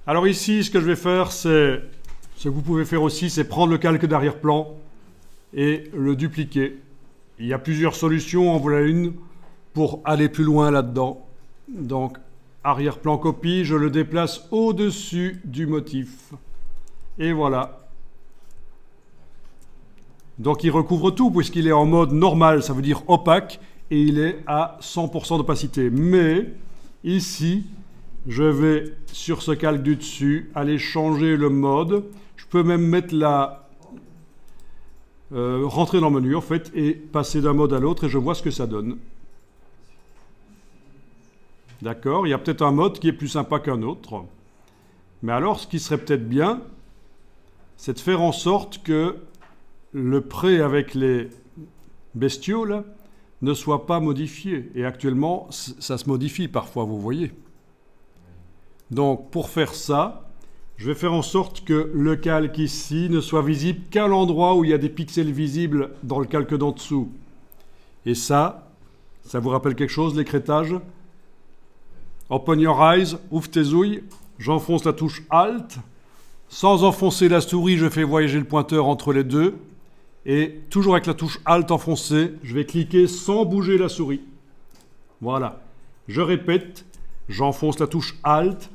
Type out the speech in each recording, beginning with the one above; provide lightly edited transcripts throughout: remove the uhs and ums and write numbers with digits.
Alors ici, ce que je vais faire, c'est... Ce que vous pouvez faire aussi, c'est prendre le calque d'arrière-plan et le dupliquer. Il y a plusieurs solutions, en voilà une, pour aller plus loin là-dedans. Donc, arrière-plan copie, je le déplace au-dessus du motif. Et voilà. Donc il recouvre tout, puisqu'il est en mode normal, ça veut dire opaque, et il est à 100% d'opacité. Mais, ici, je vais, sur ce calque du dessus, aller changer le mode. Je peux même mettre rentrer dans le menu, en fait, et passer d'un mode à l'autre, et je vois ce que ça donne. D'accord? Il y a peut-être un mode qui est plus sympa qu'un autre. Mais alors, ce qui serait peut-être bien, c'est de faire en sorte que le prêt avec les bestiaux, là, ne soit pas modifié. Et actuellement, ça se modifie parfois, vous voyez. Donc, pour faire ça, je vais faire en sorte que le calque ici ne soit visible qu'à l'endroit où il y a des pixels visibles dans le calque d'en dessous. Et ça vous rappelle quelque chose, l'écrêtage? Open your eyes, ouvre tes ouilles, j'enfonce la touche Alt. Sans enfoncer la souris, je fais voyager le pointeur entre les deux. Et toujours avec la touche Alt enfoncée, je vais cliquer sans bouger la souris. Voilà. Je répète, j'enfonce la touche Alt.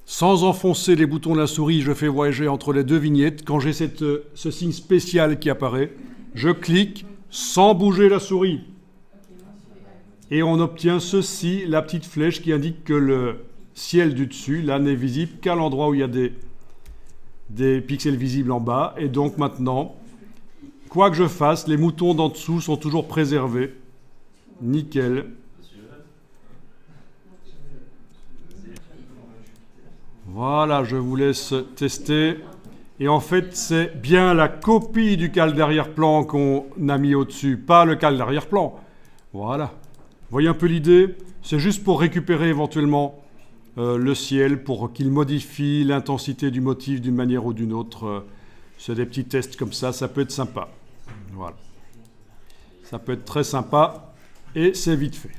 Sans enfoncer les boutons de la souris, je fais voyager entre les deux vignettes. Quand j'ai ce signe spécial qui apparaît, je clique sans bouger la souris. Et on obtient ceci, la petite flèche qui indique que le ciel du dessus, là, n'est visible qu'à l'endroit où il y a des pixels visibles en bas. Et donc maintenant, quoi que je fasse, les moutons d'en dessous sont toujours préservés. Nickel. Voilà, je vous laisse tester. Et en fait, c'est bien la copie du calque d'arrière-plan qu'on a mis au-dessus, pas le calque d'arrière-plan. Voilà. Vous voyez un peu l'idée? C'est juste pour récupérer éventuellement le ciel, pour qu'il modifie l'intensité du motif d'une manière ou d'une autre. C'est des petits tests comme ça peut être sympa. Voilà. Ça peut être très sympa et c'est vite fait.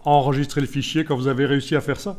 Enregistrez le fichier quand vous avez réussi à faire ça.